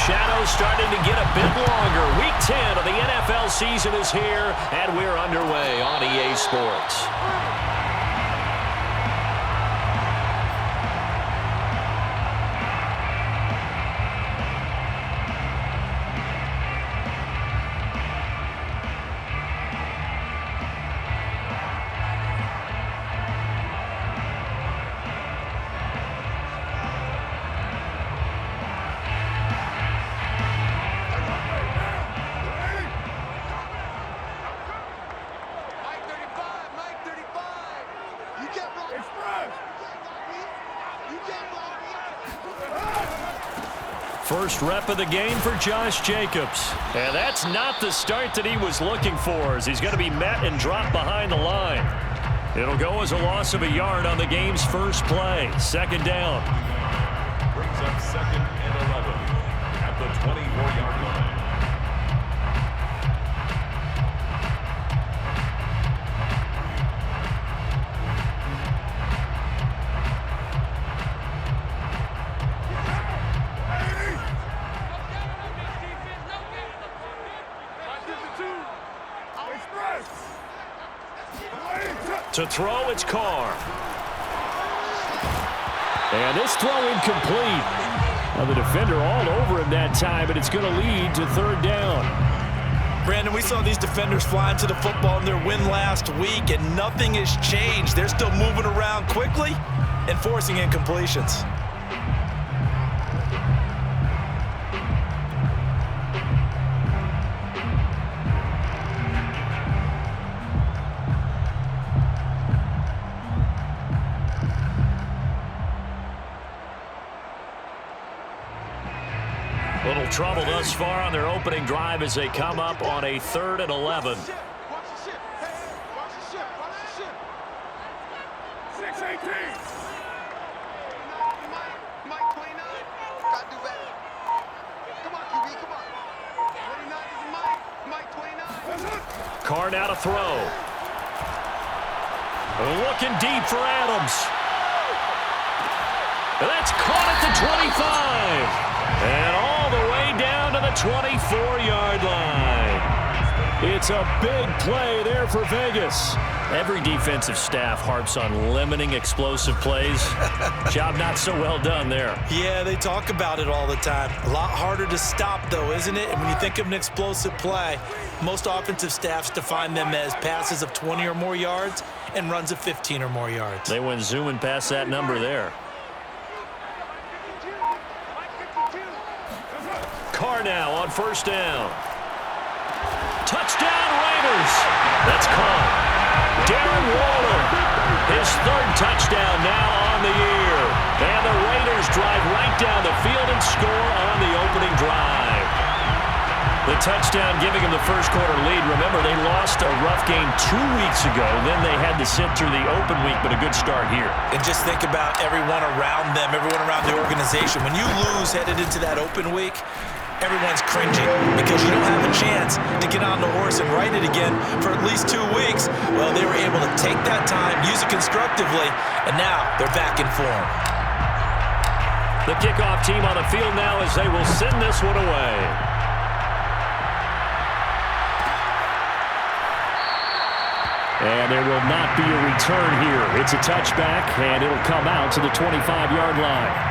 shadows starting to get a bit longer. Week 10 of the NFL season is here, and we're underway on EA Sports. First rep of the game for Josh Jacobs. And that's not the start that he was looking for, as he's going to be met and dropped behind the line. It'll go as a loss of a yard on the game's first play. Second down. Brings up 2nd and 11 at the 24-yard line. To throw, it's Carr. And this throw incomplete. Now the defender all over him that time, but it's going to lead to third down. Brandon, we saw these defenders flying to the football in their win last week, and nothing has changed. They're still moving around quickly and forcing incompletions. Little trouble thus far on their opening drive as they come up on a 3rd and 11. Watch the ship. Hey, watch the ship. Watch the ship. 6-18. Mike 29. Gotta do better. Come on, QB. Come on. 29 is Mike 29. Carr now to throw. Looking deep for Adams. That's caught at the 25. And all the way down to the 24-yard line. It's a big play there for Vegas. Every defensive staff harps on limiting explosive plays. Job not so well done there. Yeah, they talk about it all the time. A lot harder to stop, though, isn't it? And when you think of an explosive play, most offensive staffs define them as passes of 20 or more yards and runs of 15 or more yards. They went zooming past that number there. Carr now on first down. Touchdown Raiders. That's caught. Darren Waller, his 3rd touchdown now on the year. And the Raiders drive right down the field and score on the opening drive. The touchdown giving them the first quarter lead. Remember, they lost a rough game 2 weeks ago. Then they had to sit through the open week, but a good start here. And just think about everyone around them, everyone around the organization. When you lose headed into that open week, everyone's cringing because you don't have a chance to get on the horse and ride it again for at least 2 weeks. Well, they were able to take that time, use it constructively, and now they're back in form. The kickoff team on the field now as they will send this one away. And there will not be a return here. It's a touchback, and it'll come out to the 25-yard line.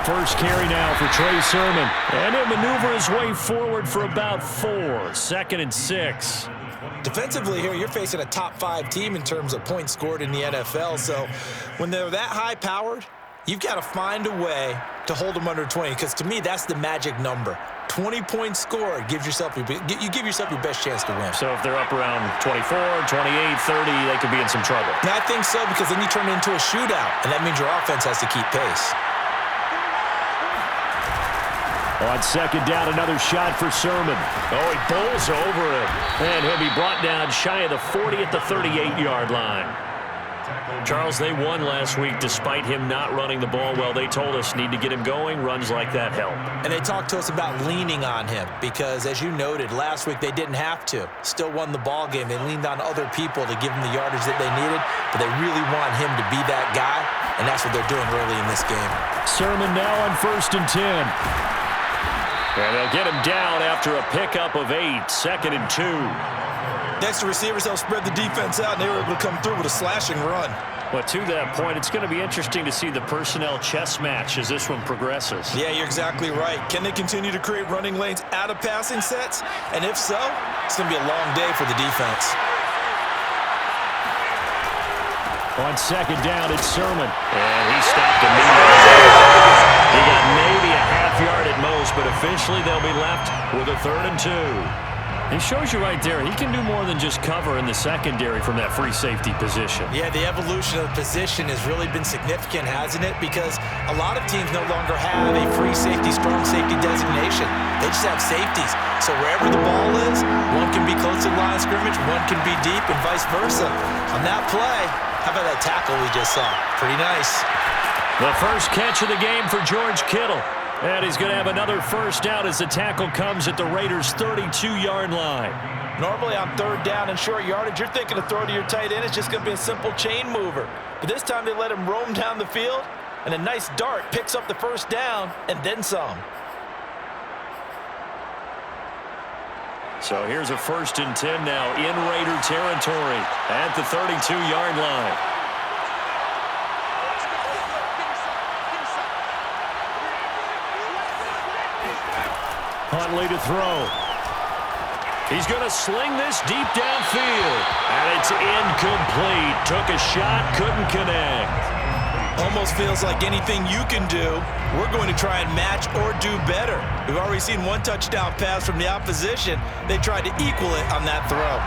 First carry now for Trey Sermon. And he'll maneuver his way forward for about 4. 2nd and 6. Defensively here, you're facing a top 5 team in terms of points scored in the NFL. So when they're that high-powered, you've got to find a way to hold them under 20. Because to me, that's the magic number. 20 points scored gives yourself you give yourself your best chance to win. So if they're up around 24, 28, 30, they could be in some trouble. And I think so, because then you turn it into a shootout, and that means your offense has to keep pace. On second down, another shot for Sermon. Oh, he bowls over it. And he'll be brought down shy of the 40 at the 38-yard line. Charles, they won last week despite him not running the ball well. They told us need to get him going. Runs like that help. And they talked to us about leaning on him because, as you noted, last week they didn't have to. Still won the ball game. They leaned on other people to give them the yardage that they needed, but they really want him to be that guy, and that's what they're doing early in this game. Sermon now on 1st and 10. And they'll get him down after a pickup of 8, 2nd and 2. Next to receivers, they'll spread the defense out, and they were able to come through with a slashing run. But to that point, it's going to be interesting to see the personnel chess match as this one progresses. Yeah, you're exactly right. Can they continue to create running lanes out of passing sets? And if so, it's going to be a long day for the defense. On second down, it's Sermon. And he stopped immediately. He got maybe a half yard at most, but officially they'll be left with a 3rd and 2. He shows you right there, he can do more than just cover in the secondary from that free safety position. Yeah, the evolution of the position has really been significant, hasn't it? Because a lot of teams no longer have a free safety, strong safety designation. They just have safeties. So wherever the ball is, one can be close to the line of scrimmage, one can be deep, and vice versa. On that play, how about that tackle we just saw? Pretty nice. The first catch of the game for George Kittle. And he's going to have another first down as the tackle comes at the Raiders' 32-yard line. Normally on 3rd down and short yardage, you're thinking of throw to your tight end. It's just going to be a simple chain mover. But this time they let him roam down the field, and a nice dart picks up the first down and then some. So here's a 1st and 10 now in Raider territory at the 32-yard line. Huntley to throw. He's going to sling this deep downfield. And it's incomplete. Took a shot, couldn't connect. Almost feels like anything you can do, we're going to try and match or do better. We've already seen one touchdown pass from the opposition. They tried to equal it on that throw.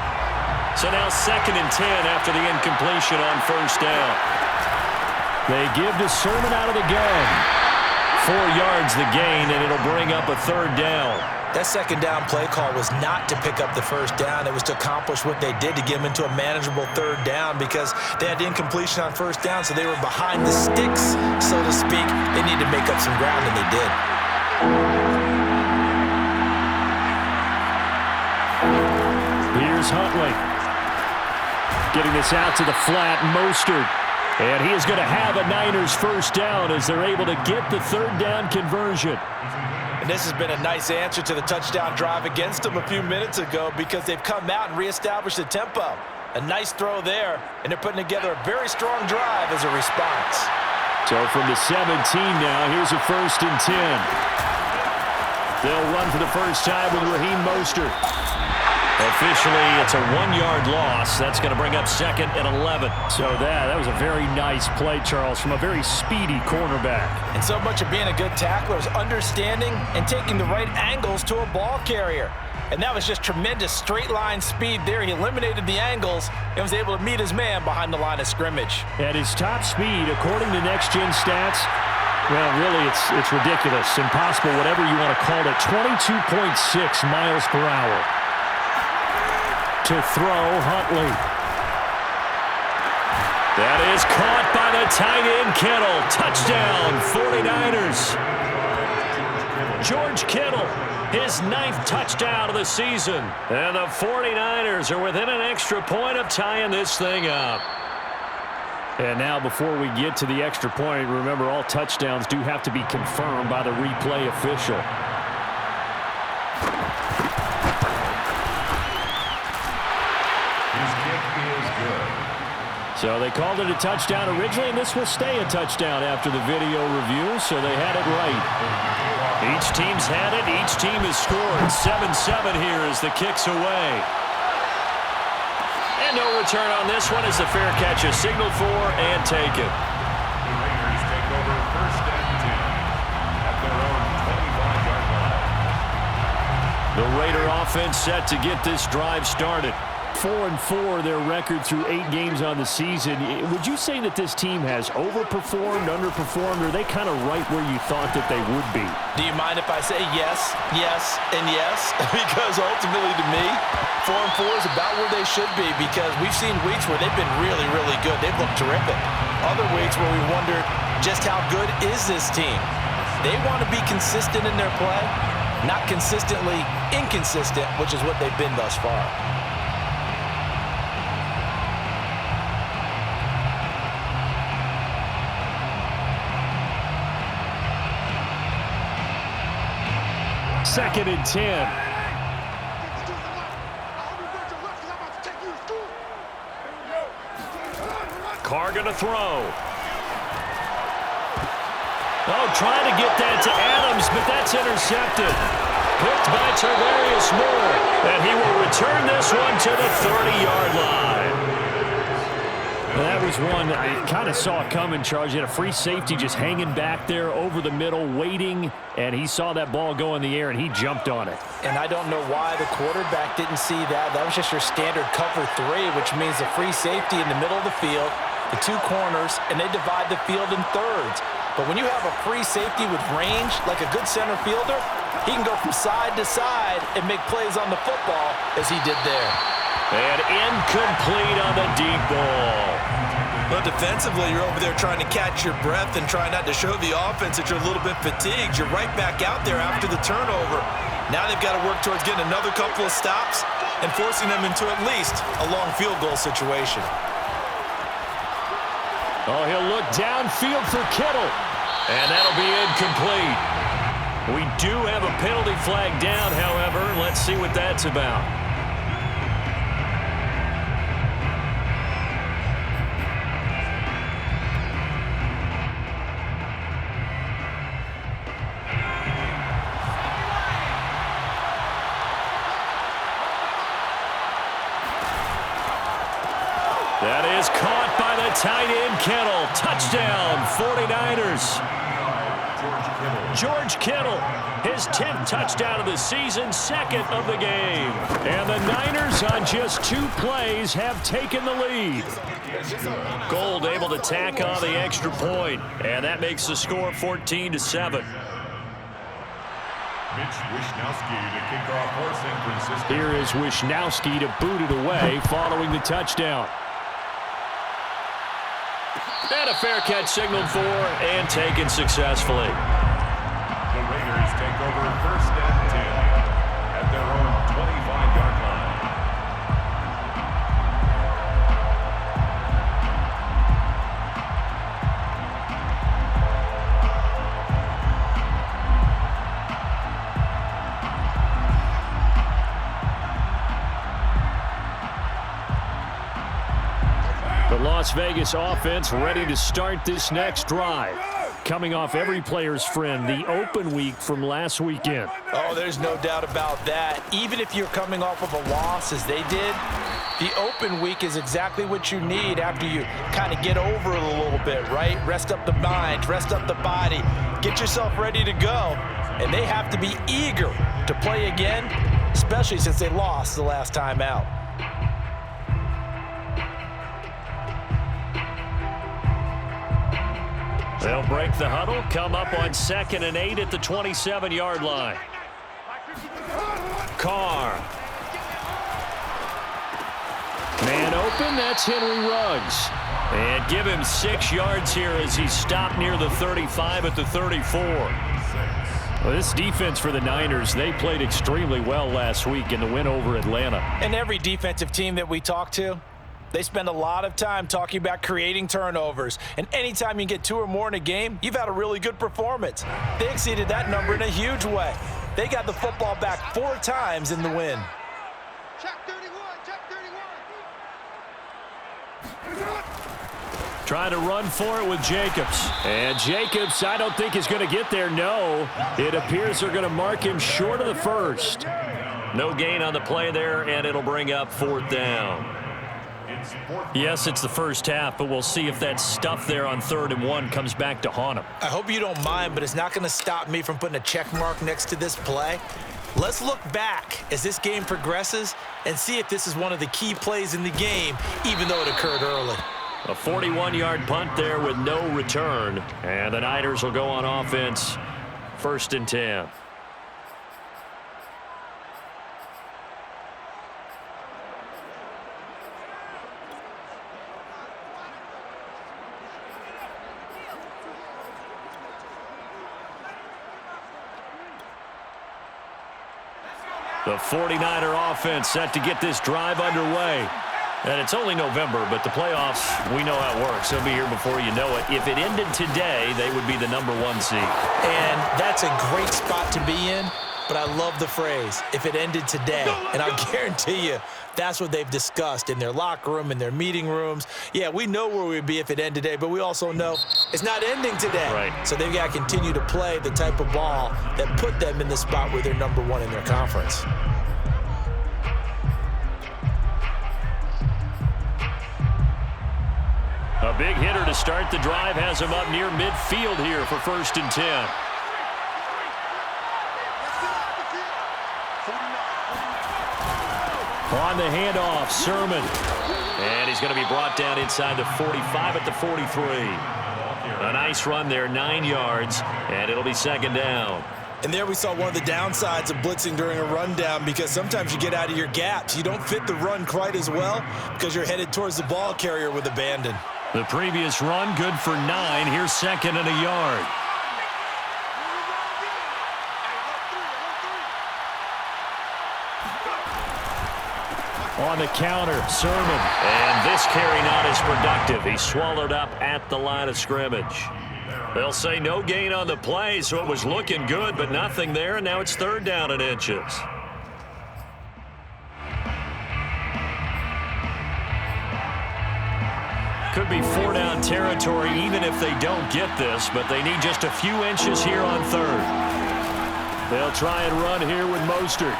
So now 2nd and 10 after the incompletion on 1st down. They give to Sermon out of the gun. 4 yards the gain, and it'll bring up a 3rd down. That 2nd down play call was not to pick up the 1st down. It was to accomplish what they did to get them into a manageable 3rd down because they had incompletion on 1st down, so they were behind the sticks, so to speak. They needed to make up some ground, and they did. Here's Huntley. Getting this out to the flat, Mostert. And he is going to have a Niners first down as they're able to get the 3rd down conversion. And this has been a nice answer to the touchdown drive against them a few minutes ago because they've come out and reestablished the tempo. A nice throw there, and they're putting together a very strong drive as a response. So from the 17 now, here's a 1st and 10. They'll run for the first time with Raheem Mostert. Officially, it's a 1-yard loss. That's going to bring up 2nd and 11. So that was a very nice play, Charles, from a very speedy cornerback. And so much of being a good tackler is understanding and taking the right angles to a ball carrier. And that was just tremendous straight-line speed there. He eliminated the angles and was able to meet his man behind the line of scrimmage. At his top speed, according to Next Gen Stats, well, really, it's ridiculous, impossible, whatever you want to call it, 22.6 miles per hour. To throw, Huntley. That is caught by the tight end, Kittle. Touchdown, 49ers. George Kittle, his 9th touchdown of the season. And the 49ers are within an extra point of tying this thing up. And now before we get to the extra point, remember all touchdowns do have to be confirmed by the replay official. So they called it a touchdown originally, and this will stay a touchdown after the video review, so they had it right. Each team's had it. Each team has scored. 7-7 here as the kick's away. And no return on this one as the fair catch is signaled for and taken. The Raiders take over 1st and 10 at their own 25-yard line. The Raider offense set to get this drive started. 4-4, their record through 8 games on the season. Would you say that this team has overperformed, underperformed, or are they kind of right where you thought that they would be? Do you mind if I say yes, yes, and yes? Because ultimately to me, 4-4 is about where they should be, because we've seen weeks where they've been really, really good. They've looked terrific. Other weeks where we wondered just how good is this team. They want to be consistent in their play, not consistently inconsistent, which is what they've been thus far. Second and 10. Carr going to throw. Oh, trying to get that to Adams, but that's intercepted. Picked by Tarvarius Moore, and he will return this one to the 30-yard line. That was one that I kind of saw coming, Charles. You had a free safety just hanging back there over the middle, waiting, and he saw that ball go in the air, and he jumped on it. And I don't know why the quarterback didn't see that. That was just your standard cover 3, which means a free safety in the middle of the field, the 2 corners, and they divide the field in thirds. But when you have a free safety with range, like a good center fielder, he can go from side to side and make plays on the football as he did there. And incomplete on the deep ball. Well, defensively, you're over there trying to catch your breath and trying not to show the offense that you're a little bit fatigued. You're right back out there after the turnover. Now they've got to work towards getting another couple of stops and forcing them into at least a long field goal situation. Oh, he'll look downfield for Kittle, and that'll be incomplete. We do have a penalty flag down, however. Let's see what that's about. That is caught by the tight end, Kittle. Touchdown, 49ers. George Kittle, his 10th touchdown of the season, 2nd of the game. And the Niners, on just 2 plays, have taken the lead. Gold able to tack on the extra point, and that makes the score 14-7. Mitch Wishnowsky to kick off for San Francisco. Here is Wishnowsky to boot it away following the touchdown. And a fair catch signaled for and taken successfully. The Raiders take over 1st and 10 at their own 25-yard line. The Las Vegas offense ready to start this next drive. Coming off every player's friend, the open week from last weekend. Oh, there's no doubt about that. Even if you're coming off of a loss as they did, the open week is exactly what you need after you kind of get over it a little bit, right? Rest up the mind, rest up the body, get yourself ready to go. And they have to be eager to play again, especially since they lost the last time out. They'll break the huddle, come up on 2nd and 8 at the 27-yard line. Carr. Man open, that's Henry Ruggs. And give him 6 yards here as he stopped near the 35 at the 34. Well, this defense for the Niners, they played extremely well last week in the win over Atlanta. And every defensive team that we talk to, they spend a lot of time talking about creating turnovers. And anytime you get 2 or more in a game, you've had a really good performance. They exceeded that number in a huge way. They got the football back 4 times in the win. Check 31, check 31. Trying to run for it with Jacobs. And Jacobs, I don't think is going to get there. No, it appears they're going to mark him short of the first. No gain on the play there, and it'll bring up 4th down. Yes, it's the first half, but we'll see if that stuff there on 3rd and 1 comes back to haunt him. I hope you don't mind, but it's not going to stop me from putting a check mark next to this play. Let's look back as this game progresses and see if this is one of the key plays in the game, even though it occurred early. A 41-yard punt there with no return. And the Niners will go on offense, 1st and 10. The 49er offense set to get this drive underway. And it's only November, but the playoffs, we know how it works. They'll be here before you know it. If it ended today, they would be the #1 seed. And that's a great spot to be in, but I love the phrase, if it ended today. And I'll guarantee you, that's what they've discussed in their locker room, in their meeting rooms. Yeah, we know where we'd be if it ended today, but we also know it's not ending today. Right. So they've got to continue to play the type of ball that put them in the spot where they're #1 in their conference. A big hitter to start the drive has him up near midfield here for 1st and 10. On the handoff, Sermon. And he's going to be brought down inside the 45 at the 43. A nice run there, 9 yards, and it'll be 2nd down. And there we saw one of the downsides of blitzing during a rundown, because sometimes you get out of your gaps. You don't fit the run quite as well because you're headed towards the ball carrier with abandon. The previous run, good for 9. Here's 2nd and a yard. On the counter, Sermon. And this carry not as productive. He's swallowed up at the line of scrimmage. They'll say no gain on the play, so it was looking good, but nothing there, and now it's 3rd down and inches. Could be 4-down territory even if they don't get this, but they need just a few inches here on 3rd. They'll try and run here with Mostert.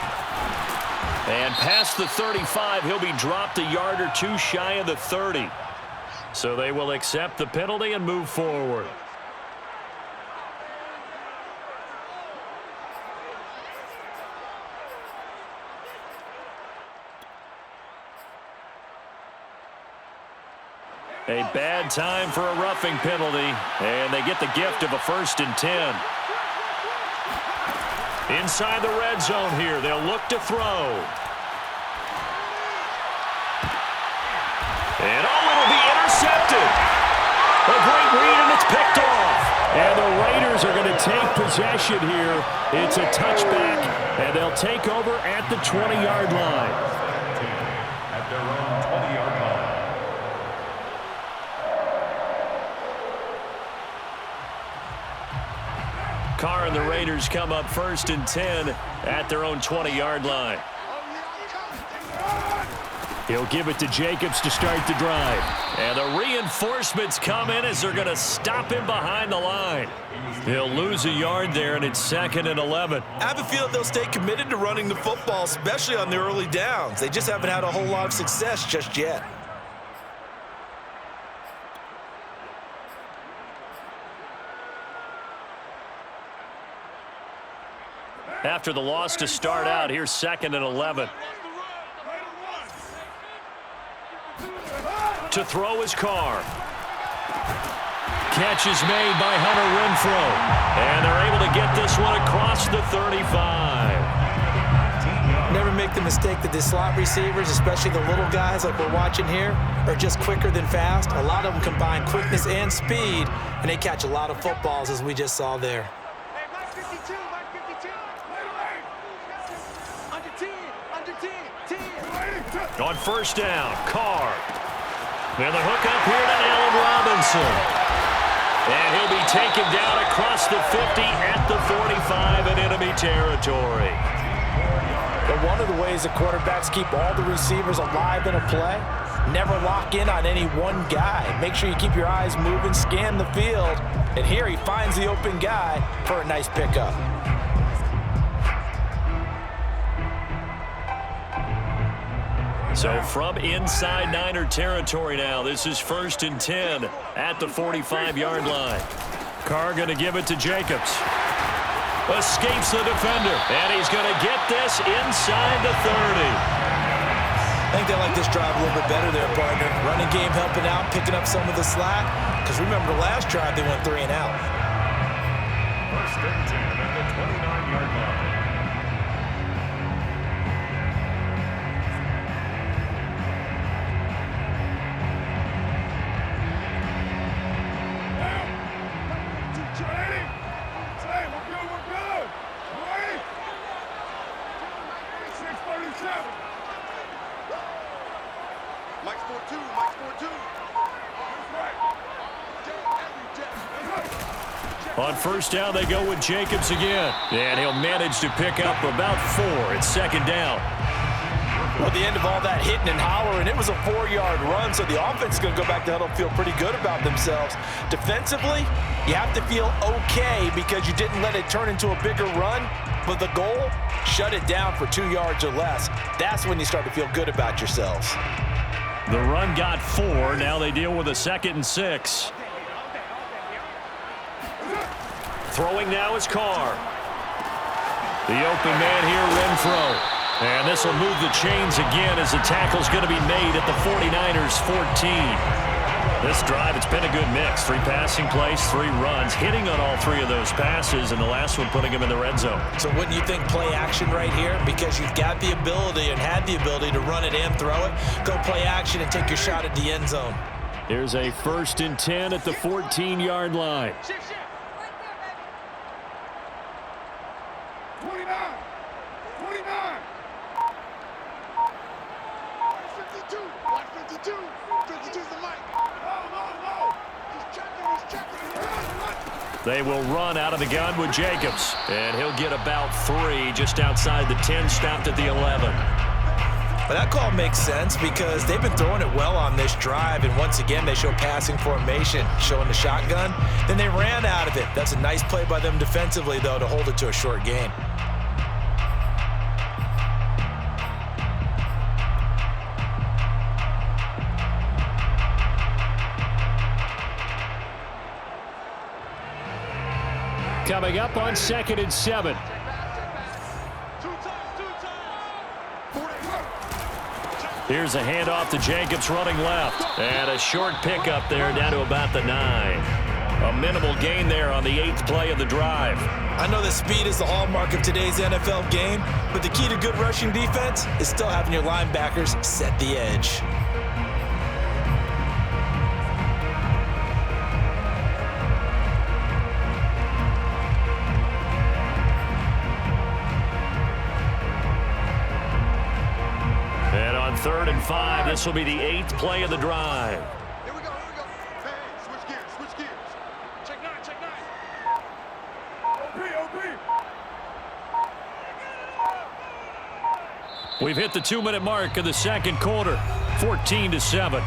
And past the 35, he'll be dropped a yard or 2 shy of the 30. So they will accept the penalty and move forward. A bad time for a roughing penalty, and they get the gift of a 1st and 10. Inside the red zone here, they'll look to throw. And it'll be intercepted. A great read, and it's picked off. And the Raiders are going to take possession here. It's a touchback, and they'll take over at the 20-yard line. At their own 20-yard line. Carr and the Raiders come up 1st and 10 at their own 20-yard line. He'll give it to Jacobs to start the drive. And the reinforcements come in as they're going to stop him behind the line. They'll lose a yard there, and it's 2nd and 11. I have a feeling they'll stay committed to running the football, especially on the early downs. They just haven't had a whole lot of success just yet. After the loss to start out, here's 2nd and 11. To throw is Carr. Catch is made by Hunter Renfrow. And they're able to get this one across the 35. Never make the mistake that the slot receivers, especially the little guys like we're watching here, are just quicker than fast. A lot of them combine quickness and speed, and they catch a lot of footballs, as we just saw there. On 1st down, Carr. And the hook up here to Allen Robinson. And he'll be taken down across the 50 at the 45 in enemy territory. But one of the ways the quarterbacks keep all the receivers alive in a play, never lock in on any one guy. Make sure you keep your eyes moving, scan the field. And here he finds the open guy for a nice pickup. So from inside Niner territory now, this is 1st and 10 at the 45-yard line. Carr going to give it to Jacobs. Escapes the defender, and he's going to get this inside the 30. I think they like this drive a little bit better there, partner. Running game helping out, picking up some of the slack. Because remember the last drive, they went 3 and out. First and 10 at the 29-yard line. Mike's 4-2. Mike's 4-2. On first down, they go with Jacobs again. And he'll manage to pick up about 4. It's second down. Well, at the end of all that hitting and hollering, it was a 4-yard run, so the offense is going to go back to huddle and feel pretty good about themselves. Defensively, you have to feel okay because you didn't let it turn into a bigger run, but the goal, shut it down for 2 yards or less. That's when you start to feel good about yourselves. The run got 4. Now they deal with a 2nd and 6. Throwing now is Carr. The open man here, Renfro. And this will move the chains again as the tackle's going to be made at the 49ers 14. This drive, it's been a good mix. 3 passing plays, 3 runs, hitting on all 3 of those passes, and the last one putting him in the red zone. So wouldn't you think play action right here? Because you've got the ability and had the ability to run it and throw it. Go play action and take your shot at the end zone. Here's a 1st and 10 at the 14-yard line. 29. 29. 52. Watch 52. 52's the mic. No. He's checking. They will run out of the gun with Jacobs. And he'll get about 3 just outside the 10, stopped at the 11. But that call makes sense because they've been throwing it well on this drive, and once again they show passing formation, showing the shotgun. Then they ran out of it. That's a nice play by them defensively, though, to hold it to a short gain. Coming up on 2nd and 7. Here's a handoff to Jacobs running left. And a short pickup there down to about the 9. A minimal gain there on the 8th play of the drive. I know that speed is the hallmark of today's NFL game, but the key to good rushing defense is still having your linebackers set the edge. And on 3rd and 5, this will be the 8th play of the drive. Here we go. Hey, switch gears. Check 9. OP. We've hit the 2-minute mark of the 2nd quarter, 14-7.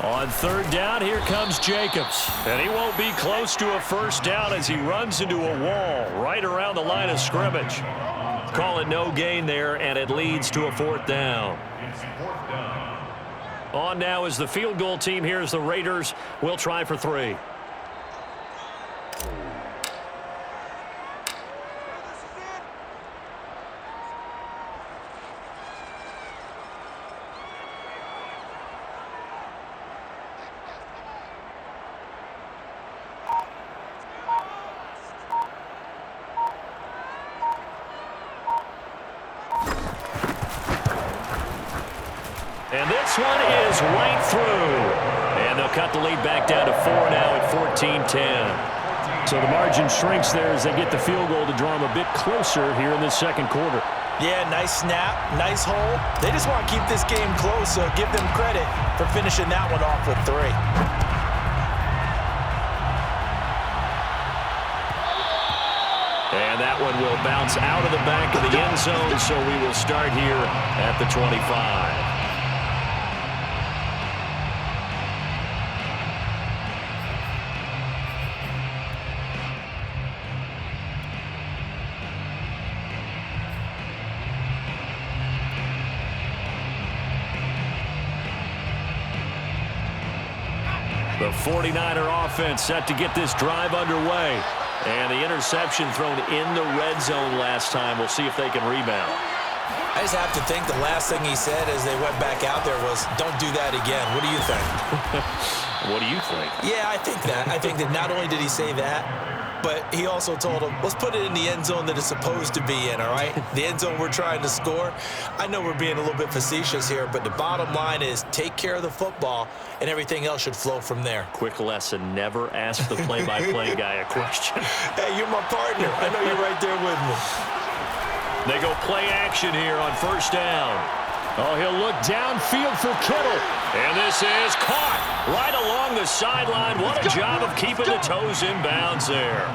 On 3rd down, here comes Jacobs. And he won't be close to a 1st down as he runs into a wall right around the line of scrimmage. Call it no gain there, and it leads to a 4th down. On now is the field goal team. Here's the Raiders. We'll try for 3. And this one is right through. And they'll cut the lead back down to 4 now at 14-10. So the margin shrinks there as they get the field goal to draw them a bit closer here in the second quarter. Yeah, nice snap, nice hole. They just want to keep this game close, so give them credit for finishing that one off with 3. And that one will bounce out of the back of the end zone, so we will start here at the 25. The 49er offense set to get this drive underway. And the interception thrown in the red zone last time. We'll see if they can rebound. I just have to think the last thing he said as they went back out there was, don't do that again. What do you think? What do you think? Yeah, I think that. I think that not only did he say that, but he also told him, let's put it in the end zone that it's supposed to be in, all right? The end zone we're trying to score. I know we're being a little bit facetious here, but the bottom line is take care of the football, and everything else should flow from there. Quick lesson, never ask the play-by-play guy a question. Hey, you're my partner. I know you're right there with me. They go play action here on first down. Oh, he'll look downfield for Kittle. And this is caught right along the sideline. What a job of keeping the toes in bounds there.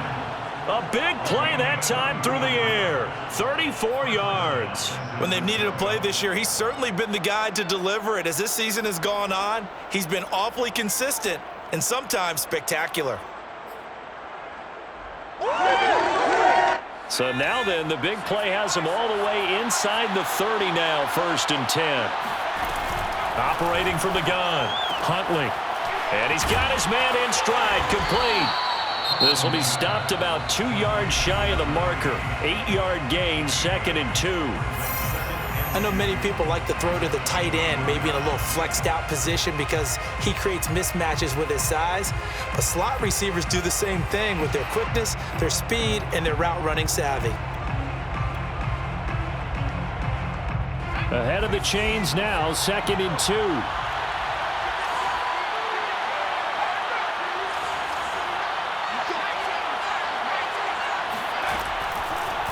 A big play that time through the air. 34 yards. When they've needed a play this year, he's certainly been the guy to deliver it. As this season has gone on, he's been awfully consistent and sometimes spectacular. So now then, the big play has him all the way inside the 30 now, 1st and 10. Operating from the gun, Huntley. And he's got his man in stride, complete. This will be stopped about 2 yards shy of the marker. 8-yard gain, 2nd and 2. I know many people like to throw to the tight end, maybe in a little flexed out position because he creates mismatches with his size. But slot receivers do the same thing with their quickness, their speed, and their route running savvy. Ahead of the chains now, 2nd and 2.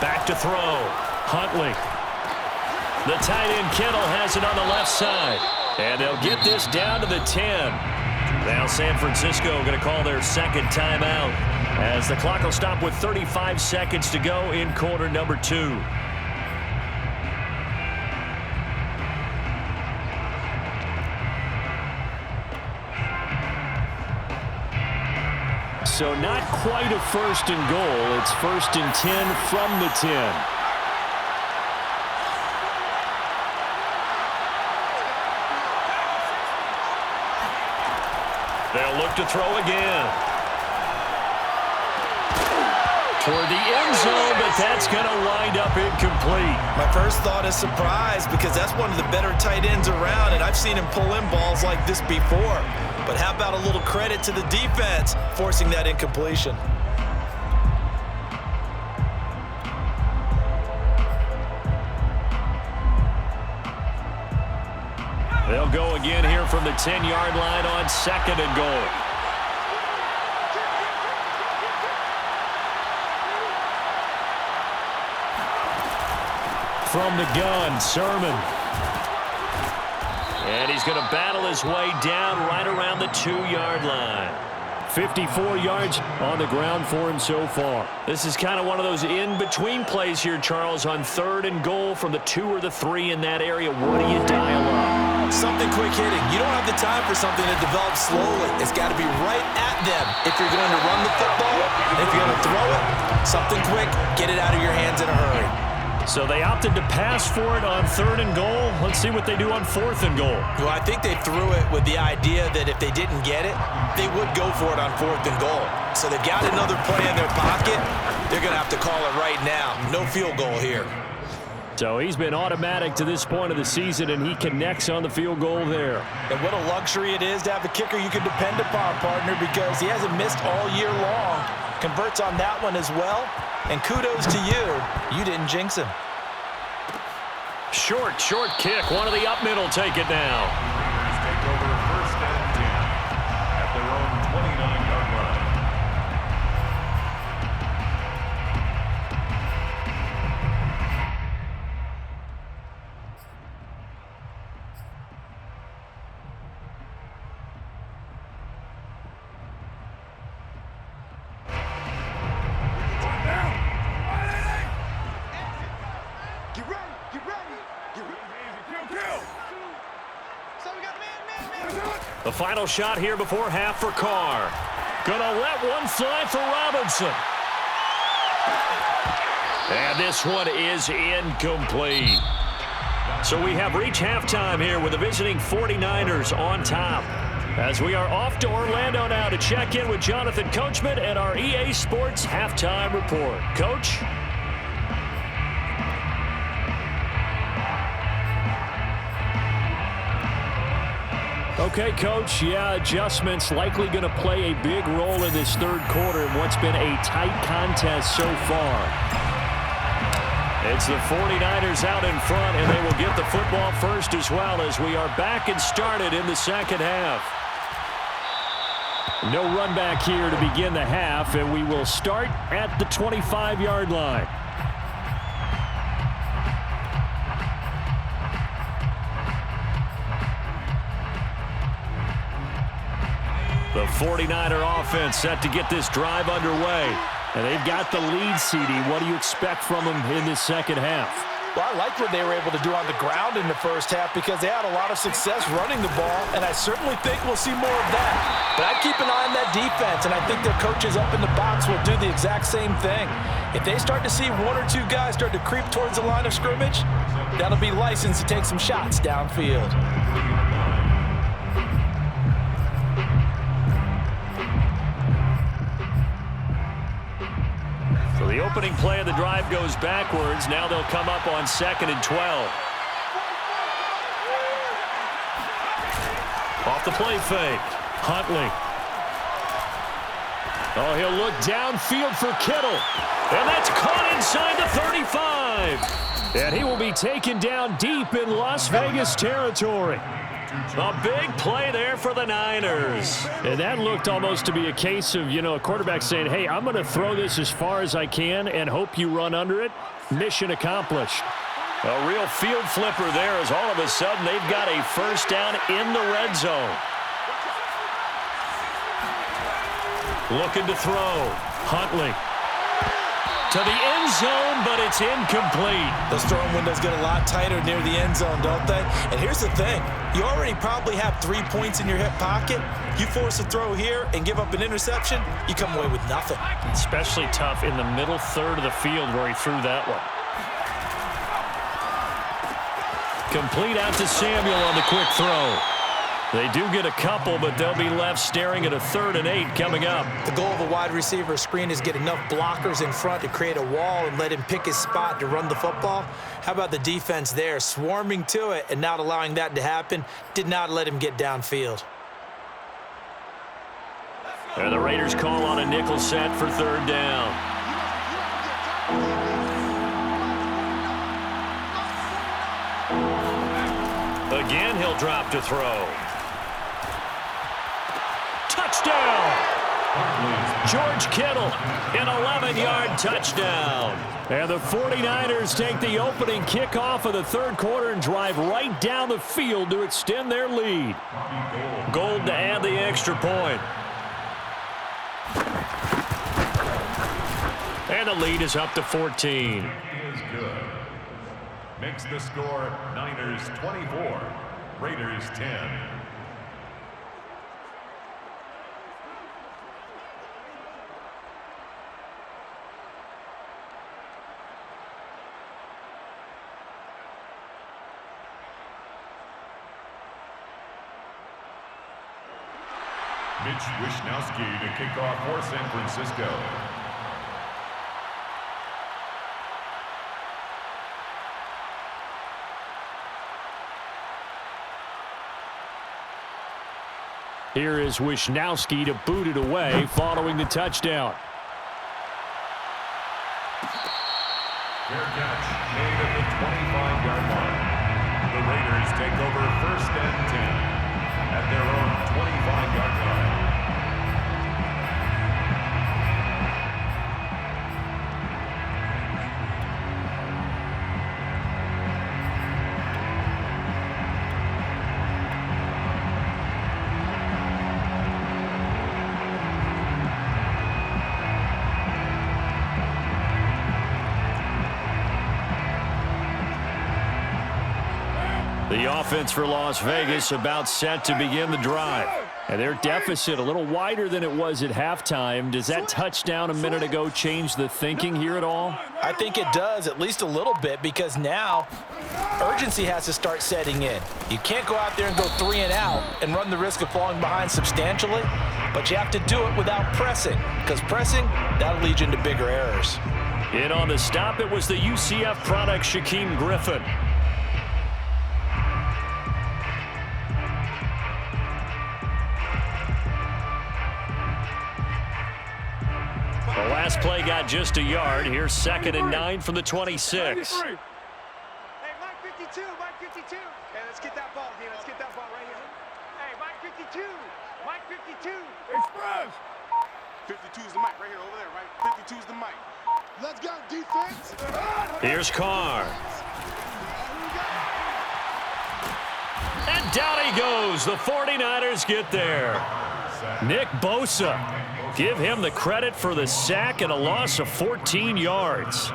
Back to throw. Huntley. The tight end Kittle has it on the left side. And they'll get this down to the 10. Now San Francisco going to call their second timeout as the clock will stop with 35 seconds to go in quarter number 2. So not quite a 1st and goal. It's 1st and 10 from the 10. They'll look to throw again. Toward the end zone, but that's going to wind up incomplete. My first thought is surprise because that's one of the better tight ends around, and I've seen him pull in balls like this before. But how about a little credit to the defense forcing that incompletion? They'll go again here from the 10-yard line on 2nd and goal. From the gun, Sermon. And he's going to battle his way down right around the 2-yard line. 54 yards on the ground for him so far. This is kind of one of those in-between plays here, Charles, on 3rd and goal from the 2 or the 3 in that area. What do you dial up? Something quick hitting. You don't have the time for something that develops slowly. It's got to be right at them if you're going to run the football. And if you're going to throw it, something quick, get it out of your hands in a hurry. So they opted to pass for it on 3rd and goal. Let's see what they do on 4th and goal. Well, I think they threw it with the idea that if they didn't get it, they would go for it on 4th and goal. So they've got another play in their pocket. They're going to have to call it right now. No field goal here. So he's been automatic to this point of the season, and he connects on the field goal there. And what a luxury it is to have a kicker you can depend upon, partner, because he hasn't missed all year long. Converts on that one as well. And kudos to you. You didn't jinx him. Short kick. One of the up middle take it now. Raiders take over 1st and 10 at their own 29-yard line. The final shot here before half for Carr. Gonna let one fly for Robinson. And this one is incomplete. So we have reached halftime here with the visiting 49ers on top. As we are off to Orlando now to check in with Jonathan Coachman and our EA Sports Halftime Report. Coach? Okay, Coach, adjustments likely going to play a big role in this third quarter in what's been a tight contest so far. It's the 49ers out in front, and they will get the football first as well as we are back and started in the second half. No run back here to begin the half, and we will start at the 25-yard line. The 49er offense set to get this drive underway. And they've got the lead, CD. What do you expect from them in this second half? Well, I liked what they were able to do on the ground in the first half because they had a lot of success running the ball, and I certainly think we'll see more of that. But I'd keep an eye on that defense, and I think their coaches up in the box will do the exact same thing. If they start to see one or two guys start to creep towards the line of scrimmage, that'll be licensed to take some shots downfield. So the opening play of the drive goes backwards. Now they'll come up on 2nd and 12. Off the play fake. Huntley. Oh, he'll look downfield for Kittle. And that's caught inside the 35. And he will be taken down deep in Las Vegas territory. A big play there for the Niners. And that looked almost to be a case of, a quarterback saying, hey, I'm going to throw this as far as I can and hope you run under it. Mission accomplished. A real field flipper there as all of a sudden they've got a first down in the red zone. Looking to throw. Huntley. To the end zone, but it's incomplete. Those throwing windows get a lot tighter near the end zone, don't they? And here's the thing. You already probably have 3 points in your hip pocket. You force a throw here and give up an interception, you come away with nothing. Especially tough in the middle third of the field where he threw that one. Complete out to Samuel on the quick throw. They do get a couple, but they'll be left staring at a 3rd and 8 coming up. The goal of a wide receiver screen is get enough blockers in front to create a wall and let him pick his spot to run the football. How about the defense there, swarming to it and not allowing that to happen? Did not let him get downfield. And the Raiders call on a nickel set for 3rd down. Again, he'll drop to throw. Touchdown! George Kittle, an 11-yard touchdown. And the 49ers take the opening kickoff of the third quarter and drive right down the field to extend their lead. Gold to add the extra point. And the lead is up to 14. Is good. Makes the score Niners 24, Raiders 10. Mitch Wishnowsky to kick off for San Francisco. Here is Wishnowsky to boot it away following the touchdown. Fair catch made at the 25-yard line. The Raiders take over 1st and 10 at their own 25-yard line. The offense for Las Vegas about set to begin the drive. And their deficit a little wider than it was at halftime. Does that touchdown a minute ago change the thinking here at all? I think it does, at least a little bit, because now urgency has to start setting in. You can't go out there and go 3 and out and run the risk of falling behind substantially, but you have to do it without pressing, because pressing, that'll lead you into bigger errors. In on the stop, it was the UCF product, Shaquem Griffin. The last play got just a yard. Here's 2nd and 9 from the 26. Hey, Mike 52, Mike 52. Hey, let's get that ball here. Let's get that ball right here. Hey, Mike 52, Mike 52. Express. 52 is the mic right here, over there, right? 52 is the mic. Let's go, defense. Here's Carr. And down he goes. The 49ers get there. Nick Bosa. Give him the credit for the sack and a loss of 14 yards.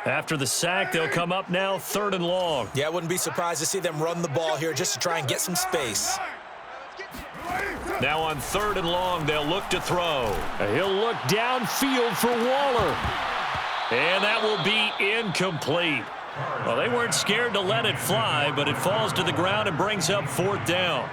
After the sack, they'll come up now 3rd and long. Yeah, I wouldn't be surprised to see them run the ball here just to try and get some space. Now on 3rd and long, they'll look to throw. He'll look downfield for Waller. And that will be incomplete. Well, they weren't scared to let it fly, but it falls to the ground and brings up 4th down.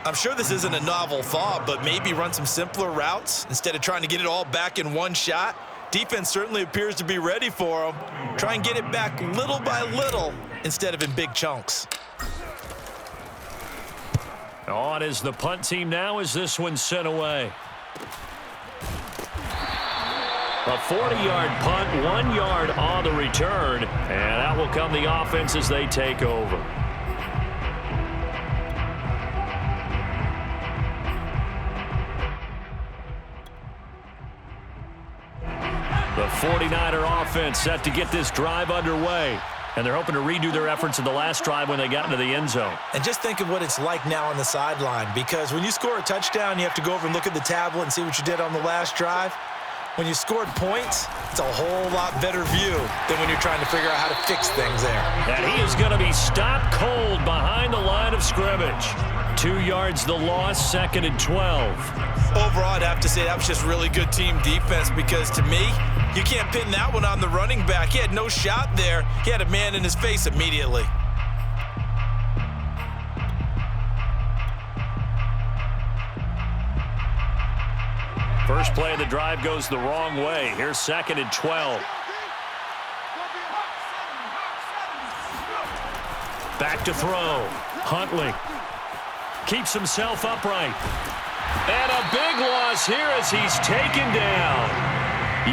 I'm sure this isn't a novel thought, but maybe run some simpler routes instead of trying to get it all back in one shot. Defense certainly appears to be ready for them. Try and get it back little by little instead of in big chunks. On is the punt team now as this one's sent away. A 40-yard punt, 1 yard on the return, and out will come the offense as they take over. The 49er offense set to get this drive underway. And they're hoping to redo their efforts in the last drive when they got into the end zone. And just think of what it's like now on the sideline, because when you score a touchdown, you have to go over and look at the tablet and see what you did on the last drive. When you scored points, it's a whole lot better view than when you're trying to figure out how to fix things there. And he is going to be stopped cold behind the line of scrimmage. 2 yards the loss, 2nd and 12. Overall, I'd have to say that was just really good team defense, because to me, you can't pin that one on the running back. He had no shot there. He had a man in his face immediately. First play of the drive goes the wrong way. Here's 2nd and 12. Back to throw. Huntley keeps himself upright. And a big loss here as he's taken down.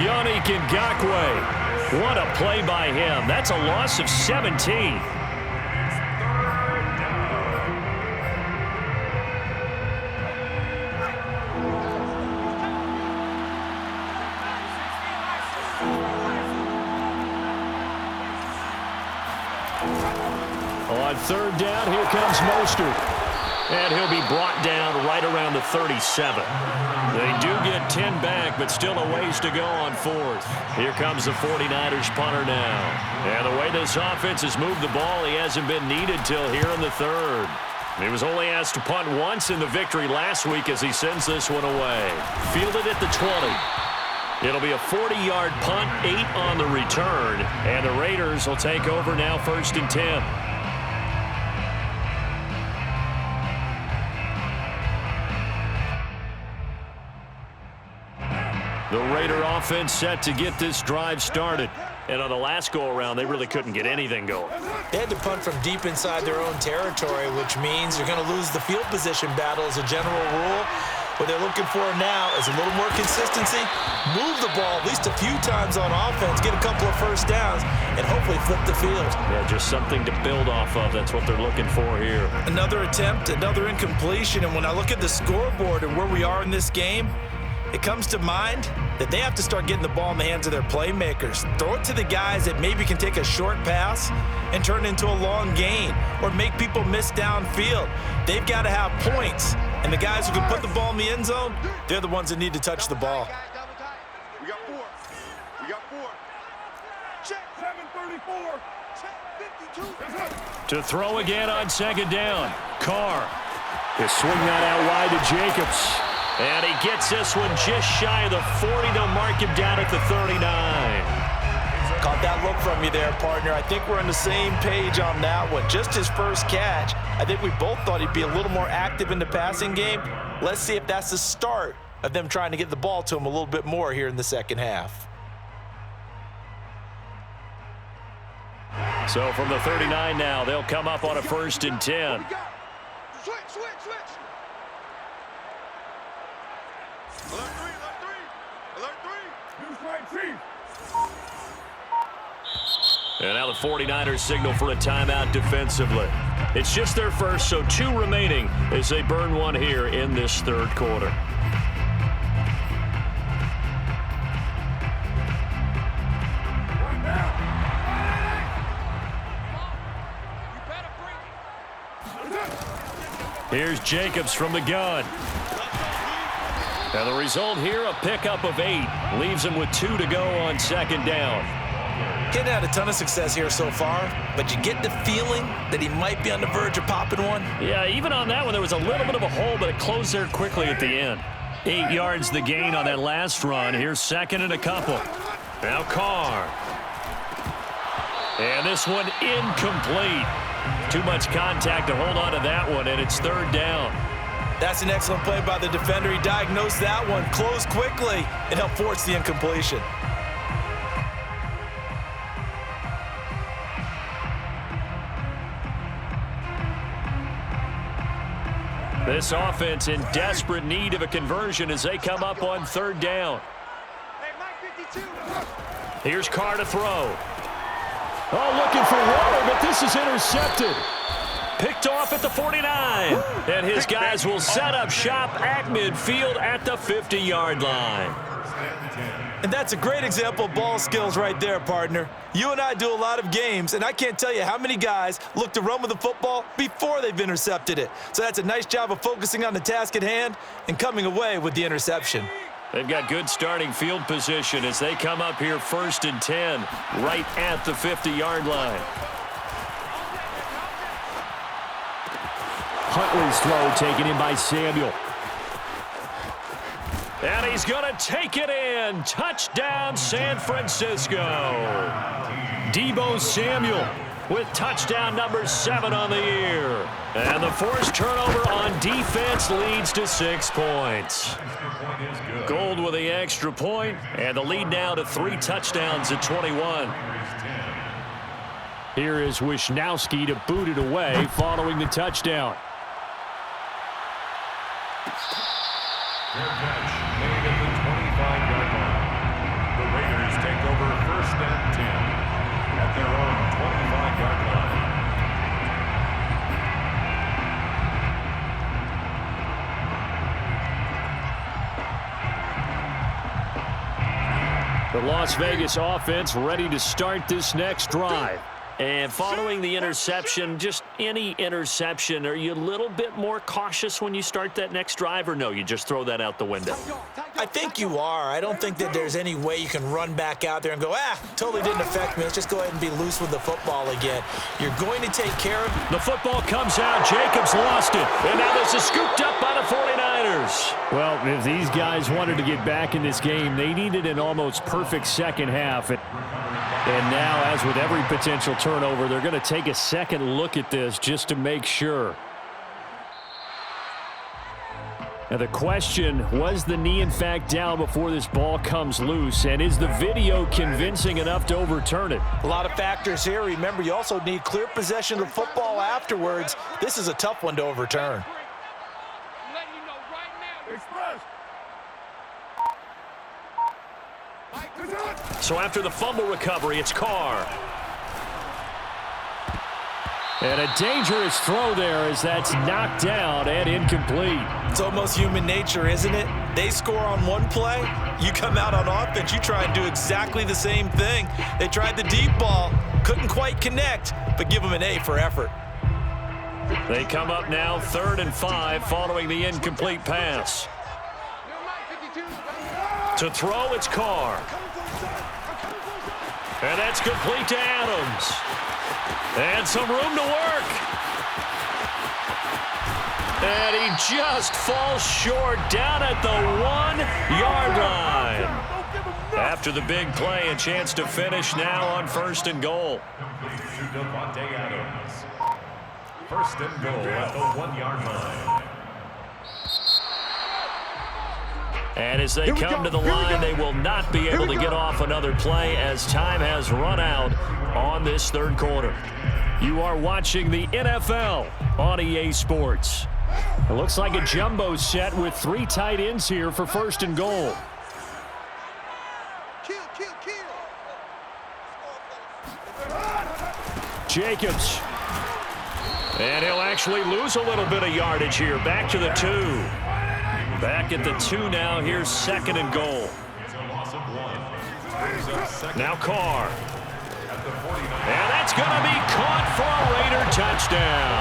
Yannick Ngakoue. What a play by him. That's a loss of 17. On 3rd down, here comes Mostert. And he'll be brought down right around the 37. They do get 10 back, but still a ways to go on 4th. Here comes the 49ers punter now. And the way this offense has moved the ball, he hasn't been needed till here in the 3rd. He was only asked to punt once in the victory last week as he sends this one away. Fielded at the 20. It'll be a 40-yard punt, 8 on the return. And the Raiders will take over now 1st and 10. The Raider offense set to get this drive started. And on the last go-around, they really couldn't get anything going. They had to punt from deep inside their own territory, which means you're going to lose the field position battle as a general rule. What they're looking for now is a little more consistency, move the ball at least a few times on offense, get a couple of first downs, and hopefully flip the field. Yeah, just something to build off of. That's what they're looking for here. Another attempt, another incompletion, and when I look at the scoreboard and where we are in this game, it comes to mind that they have to start getting the ball in the hands of their playmakers. Throw it to the guys that maybe can take a short pass and turn it into a long gain or make people miss downfield. They've got to have points, and the guys who can put the ball in the end zone, they're the ones that need to touch the ball. We got 4. We got 4. Check. 734. Check. 52. To throw again on second down. Carr. He'll swing that out wide to Jacobs. And he gets this one just shy of the 40. They'll mark him down at the 39. Caught that look from you there, partner. I think we're on the same page on that one. Just his first catch. I think we both thought he'd be a little more active in the passing game. Let's see if that's the start of them trying to get the ball to him a little bit more here in the second half. So from the 39 now, they'll come up on a 1st and 10. Switch. Alert 3. Use right 3. And now the 49ers signal for a timeout defensively. It's just their first, so 2 remaining as they burn one here in this 3rd quarter. Here's Jacobs from the gun. And the result here, a pickup of 8. Leaves him with 2 to go on second down. Getting had a ton of success here so far, but you get the feeling that he might be on the verge of popping one. Yeah, even on that one, there was a little bit of a hole, but it closed there quickly at the end. 8 yards the gain on that last run. Here's 2nd and a couple. Now Carr. And this one incomplete. Too much contact to hold on to that one, and it's 3rd down. That's an excellent play by the defender. He diagnosed that one, closed quickly, and helped force the incompletion. This offense in desperate need of a conversion as they come up on 3rd down. Hey, Mike 52. Here's Carr to throw. Oh, looking for Waller, but this is intercepted. Picked off at the 49. And his guys will set up shop at midfield at the 50-yard line. And that's a great example of ball skills right there, partner. You and I do a lot of games, and I can't tell you how many guys look to run with the football before they've intercepted it. So that's a nice job of focusing on the task at hand and coming away with the interception. They've got good starting field position as they come up here 1st and 10, right at the 50-yard line. Huntley's throw taken in by Samuel. And he's going to take it in. Touchdown, San Francisco. Deebo Samuel with touchdown number 7 on the year. And the forced turnover on defense leads to 6 points. Gold with the extra point, and the lead now to 3 touchdowns at 21. Here is Wisnowski to boot it away following the touchdown. Fair catch made at the 25-yard line. The Raiders take over 1st and 10 at their own 25-yard line. The Las Vegas offense ready to start this next drive. And following the interception, just any interception, are you a little bit more cautious when you start that next drive, or no, you just throw that out the window? I think you are. I don't think that there's any way you can run back out there and go, totally didn't affect me. Let's just go ahead and be loose with the football again. You're going to take care of it. The football comes out. Jacobs lost it. And now this is scooped up by the 49ers. Well, if these guys wanted to get back in this game, they needed an almost perfect second half. And now, as with every potential turnover, they're going to take a second look at this just to make sure. Now the question, was the knee in fact down before this ball comes loose? And is the video convincing enough to overturn it? A lot of factors here. Remember, you also need clear possession of the football afterwards. This is a tough one to overturn. So after the fumble recovery, it's Carr. And a dangerous throw there as that's knocked down and incomplete. It's almost human nature, isn't it? They score on one play, you come out on offense, you try and do exactly the same thing. They tried the deep ball, couldn't quite connect, but give them an A for effort. They come up now 3rd and 5 following the incomplete pass. To To throw, it's Carr. And that's complete to Adams. And some room to work. And he just falls short down at the 1-yard line. After the big play, a chance to finish now on 1st and goal. To Davante Adams. 1st and goal at the 1-yard line. And as they come to the line, they will not be able to get off another play as time has run out on this 3rd quarter. You are watching the NFL on EA Sports. It looks like a jumbo set with 3 tight ends here for 1st and goal. Jacobs. And he'll actually lose a little bit of yardage here. Back to the 2. Back at the 2 now. Here's 2nd and goal. Now Carr. And that's going to be caught for a Raider touchdown.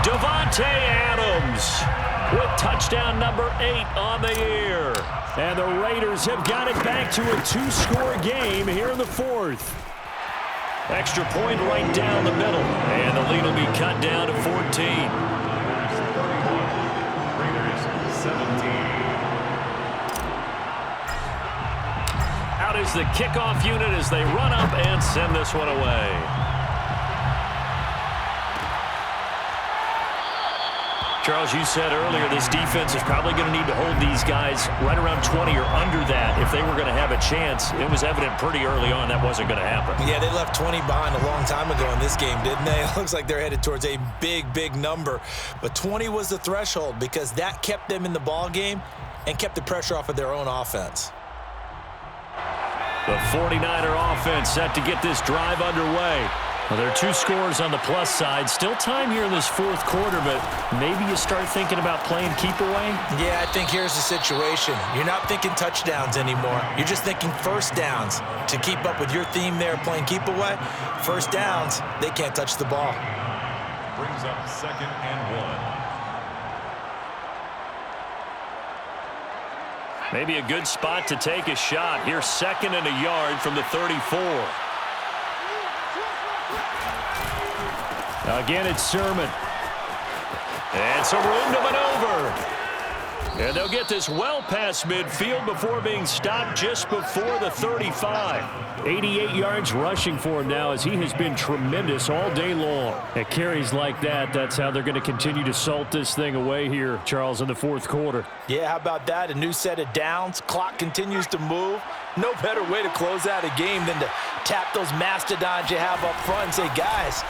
Davante Adams with touchdown number 8 on the year. And the Raiders have got it back to a 2-score game here in the 4th. Extra point right down the middle. And the lead will be cut down to 14. Raiders 17. Out is the kickoff unit as they run up and send this one away. Charles, you said earlier this defense is probably going to need to hold these guys right around 20 or under that if they were going to have a chance. It was evident pretty early on that wasn't going to happen. Yeah, they left 20 behind a long time ago in this game, didn't they? It looks like they're headed towards a big, big number. But 20 was the threshold because that kept them in the ball game and kept the pressure off of their own offense. The 49er offense set to get this drive underway. Well, there are 2 scores on the plus side. Still time here in this 4th quarter, but maybe you start thinking about playing keep away? Yeah, I think here's the situation. You're not thinking touchdowns anymore. You're just thinking 1st downs. To keep up with your theme there, playing keep away, 1st downs, they can't touch the ball. Brings up 2nd and 1. Maybe a good spot to take a shot. Here's 2nd and a yard from the 34. Again, it's Sermon. And some room to maneuver. And they'll get this well past midfield before being stopped just before the 35. 88 yards rushing for him now as he has been tremendous all day long. At carries like that, that's how they're going to continue to salt this thing away here, Charles, in the 4th quarter. Yeah, how about that? A new set of downs. Clock continues to move. No better way to close out a game than to tap those mastodons you have up front and say, guys,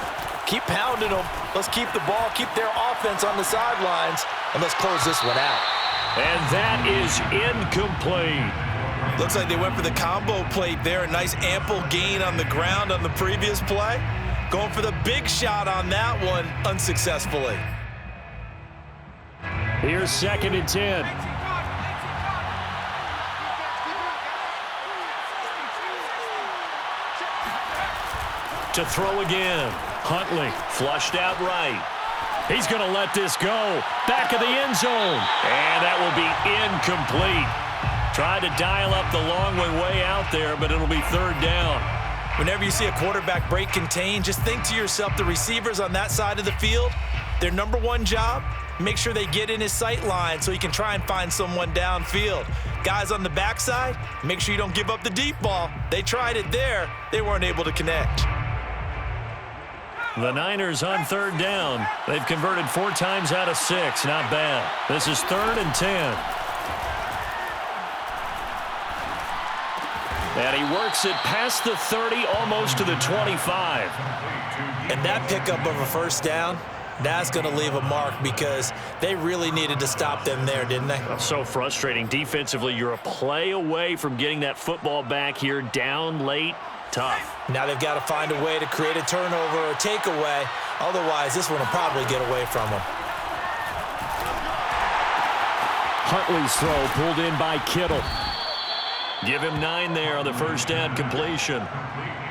keep pounding them. Let's keep the ball, keep their offense on the sidelines, and let's close this one out. And that is incomplete. Looks like they went for the combo plate there. A nice ample gain on the ground on the previous play. Going for the big shot on that one unsuccessfully. Here's 2nd and 10. To throw again. Huntley flushed out right. He's going to let this go. Back of the end zone. And that will be incomplete. Tried to dial up the long way out there, but it'll be 3rd down. Whenever you see a quarterback break contain, just think to yourself, the receivers on that side of the field, their number 1 job, make sure they get in his sight line so he can try and find someone downfield. Guys on the backside, make sure you don't give up the deep ball. They tried it there. They weren't able to connect. The Niners on 3rd down. They've converted 4 times out of 6. Not bad. This is 3rd and 10. And he works it past the 30, almost to the 25. And that pickup of a 1st down, that's going to leave a mark because they really needed to stop them there, didn't they? So frustrating. Defensively, you're a play away from getting that football back here down late. Tough. Now they've got to find a way to create a turnover or a takeaway. Otherwise, this one will probably get away from them. Huntley's throw pulled in by Kittle. Give him 9 there on the first down completion.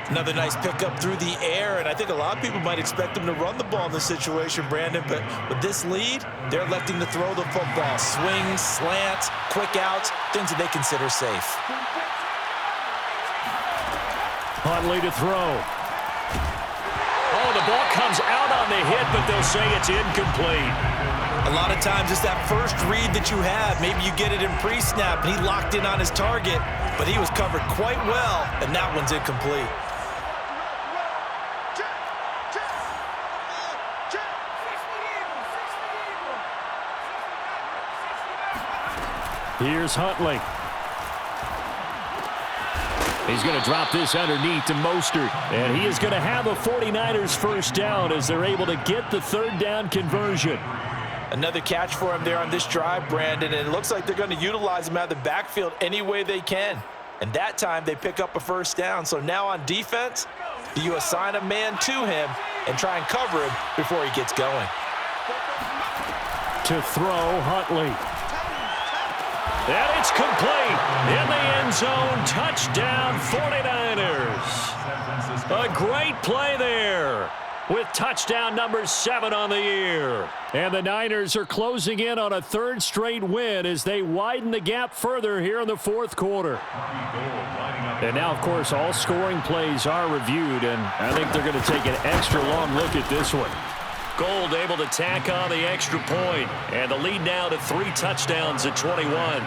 Another nice pickup through the air, and I think a lot of people might expect him to run the ball in this situation, Brandon, but with this lead, they're electing to throw the football. Swings, slants, quick outs, things that they consider safe. Huntley to throw. Oh, the ball comes out on the hit, but they'll say it's incomplete. A lot of times it's that first read that you have. Maybe you get it in pre-snap, and he locked in on his target, but he was covered quite well, and that one's incomplete. Here's Huntley. He's going to drop this underneath to Mostert. And he is going to have a 49ers first down as they're able to get the third down conversion. Another catch for him there on this drive, Brandon, and it looks like they're going to utilize him out of the backfield any way they can. And that time they pick up a first down. So now on defense, do you assign a man to him and try and cover him before he gets going? To throw, Huntley. And it's complete. In the end zone, touchdown 49ers. A great play there with touchdown number 7 on the year. And the Niners are closing in on a third straight win as they widen the gap further here in the fourth quarter. And now, of course, all scoring plays are reviewed, and I think they're going to take an extra long look at this one. Gold able to tack on the extra point, and the lead now to 3 touchdowns at 21. Raiders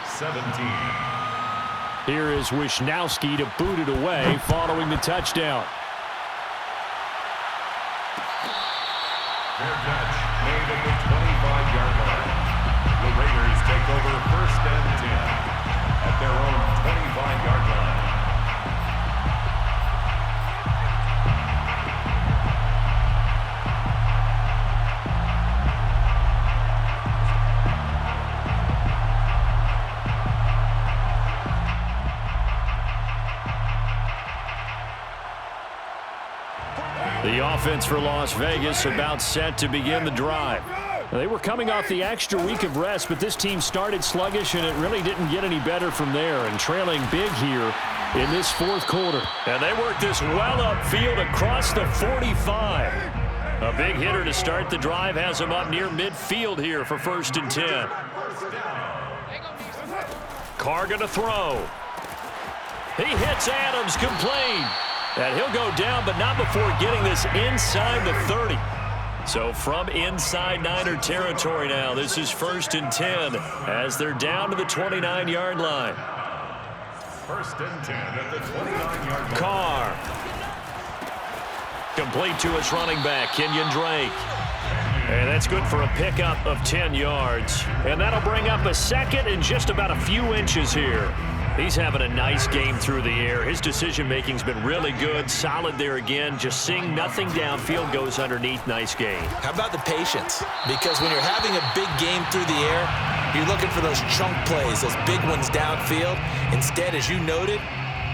17. Here is Wisnowski to boot it away following the touchdown. Fair catch made at the 25-yard line. The Raiders take over first and 10 at their own 25-yard line. The offense for Las Vegas about set to begin the drive. They were coming off the extra week of rest, but this team started sluggish, and it really didn't get any better from there, and trailing big here in this fourth quarter. And they worked this well upfield across the 45. A big hitter to start the drive has him up near midfield here for first and 10. Carr going to throw. He hits Adams, complete. And he'll go down, but not before getting this inside the 30. So from inside Niner territory now, this is first and 10 as they're down to the 29-yard line. First and 10 at the 29-yard line. Carr. Complete to his running back, Kenyon Drake. And that's good for a pickup of 10 yards. And that'll bring up a second and just about a few inches here. He's having a nice game through the air. His decision-making's been really good. Solid there again. Just seeing nothing downfield, goes underneath. Nice game. How about the patience? Because when you're having a big game through the air, you're looking for those chunk plays, those big ones downfield. Instead, as you noted,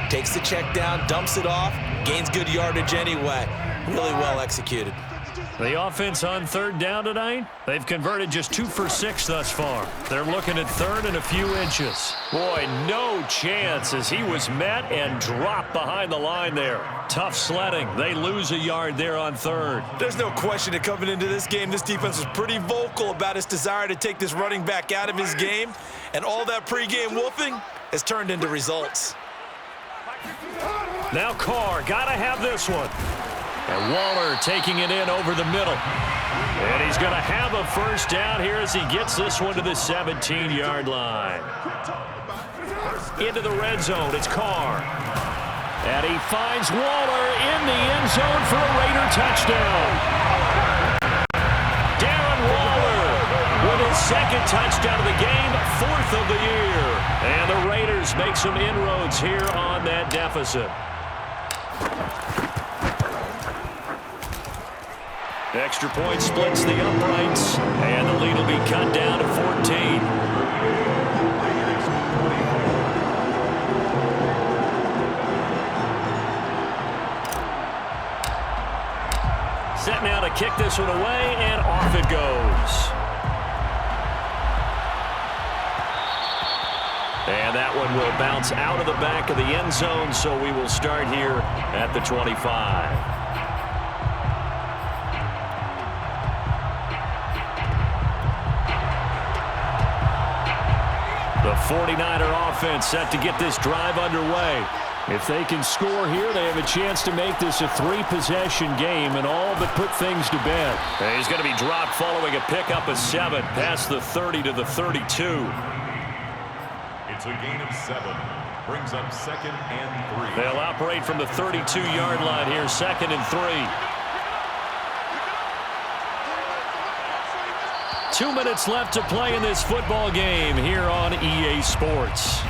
takes the check down, dumps it off, gains good yardage anyway. Really well executed. The offense on third down tonight, they've converted just 2 for 6 thus far. They're looking at third and a few inches. Boy, no chance as he was met and dropped behind the line there. Tough sledding. They lose a yard there on third. There's no question that coming into this game, this defense was pretty vocal about its desire to take this running back out of his game, and all that pregame wolfing has turned into results. Now Carr, gotta have this one. And Waller taking it in over the middle. And he's going to have a first down here as he gets this one to the 17-yard line. Into the red zone, it's Carr. And he finds Waller in the end zone for a Raider touchdown. Darren Waller with his second touchdown of the game, 4th of the year. And the Raiders make some inroads here on that deficit. Extra point splits the uprights, and the lead will be cut down to 14. Set now to kick this one away, and off it goes. And that one will bounce out of the back of the end zone, so we will start here at the 25. The 49er offense set to get this drive underway. If they can score here, they have a chance to make this a 3-possession game and all but put things to bed. And he's going to be dropped following a pickup of 7 past the 30 to the 32. It's a gain of 7. Brings up 2nd and 3. They'll operate from the 32-yard line here, 2nd and 3. 2 minutes left to play in this football game here on EA Sports.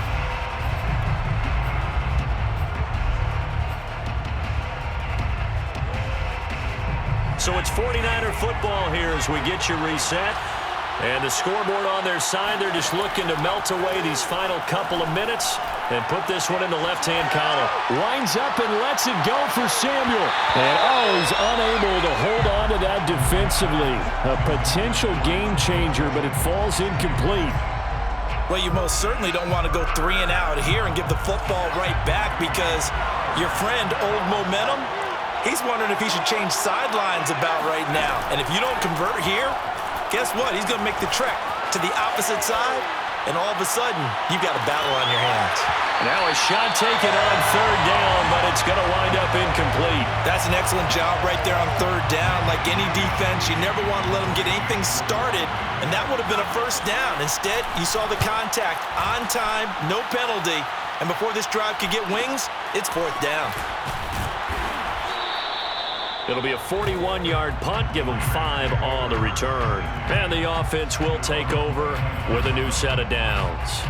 So it's 49er football here as we get you reset. And the scoreboard on their side, they're just looking to melt away these final couple of minutes and put this one in the left-hand column. Winds up and lets it go for Samuel. And he's unable to hold on to that defensively. A potential game changer, but it falls incomplete. Well, you most certainly don't want to go 3 and out here and give the football right back because your friend, Old Momentum, he's wondering if he should change sidelines about right now. And if you don't convert here, guess what? He's going to make the trek to the opposite side, and all of a sudden, you've got a battle on your hands. Now a shot taken on 3rd down, but it's going to wind up incomplete. That's an excellent job right there on 3rd down. Like any defense, you never want to let them get anything started, and that would have been a 1st down. Instead, you saw the contact on time, no penalty, and before this drive could get wings, it's 4th down. It'll be a 41-yard punt, give them 5 on the return. And the offense will take over with a new set of downs.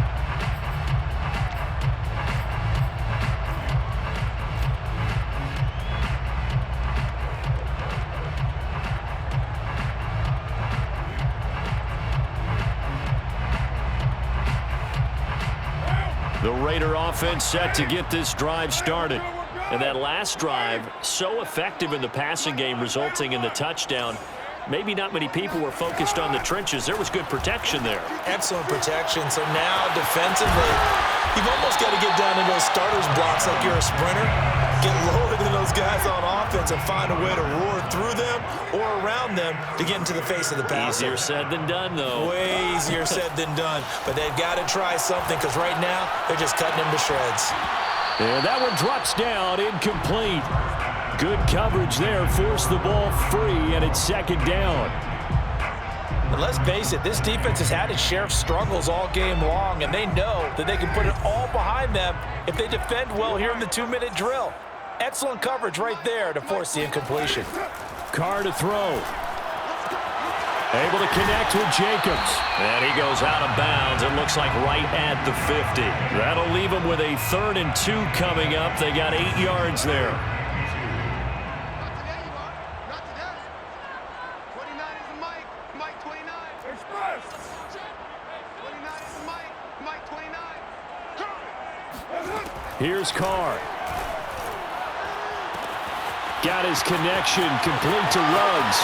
The Raider offense set to get this drive started. And that last drive, so effective in the passing game, resulting in the touchdown. Maybe not many people were focused on the trenches. There was good protection there. Excellent protection. So now defensively, you've almost got to get down to those starters blocks like you're a sprinter. Get lower than those guys on offense and find a way to roar through them or around them to get into the face of the passer. Easier said than done, though. Way easier said than done. But they've got to try something because right now they're just cutting them to shreds. And that one drops down, incomplete. Good coverage there, forced the ball free, and it's 2nd down. And let's face it, this defense has had its share of struggles all game long, and they know that they can put it all behind them if they defend well here in the 2-minute drill. Excellent coverage right there to force the incompletion. Carr to throw. Able to connect with Jacobs. And he goes out of bounds. It looks like right at the 50. That'll leave him with a 3rd and 2 coming up. They got 8 yards there. Not today. 29 is the Mike. Mike 29. Express. 29 is the Mike. Mike 29. Here's Carr. Got his connection complete to Ruggs.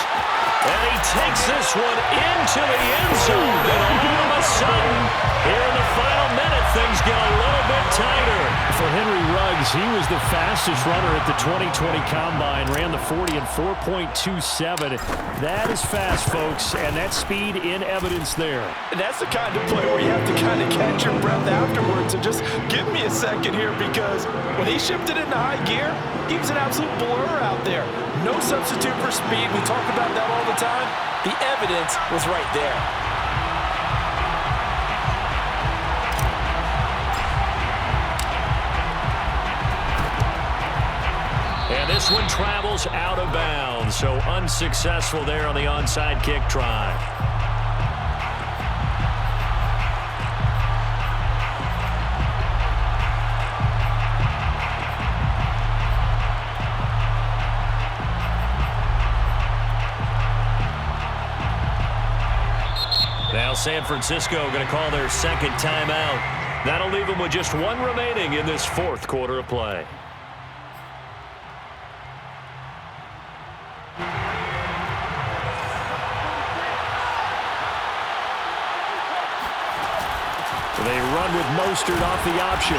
And he takes this one into the end zone. And all of a sudden, here in the final minute, things get a little bit tighter. For Henry Ruggs, he was the fastest runner at the 2020 Combine. Ran the 40 in 4.27. That is fast, folks, and that's speed in evidence there. And that's the kind of play where you have to kind of catch your breath afterwards and just give me a second here because when he shifted into high gear, he was an absolute blur out there. No substitute for speed. We talk about that all the time. The evidence was right there. And this one travels out of bounds, so unsuccessful there on the onside kick try. Now San Francisco going to call their 2nd timeout. That'll leave them with just 1 remaining in this 4th quarter of play. They run run with Mostert off the option.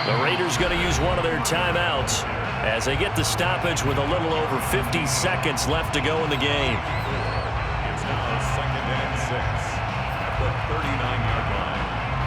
The Raiders going to use one of their timeouts as they get the stoppage with a little over 50 seconds left to go in the game. It's now 2nd and 6.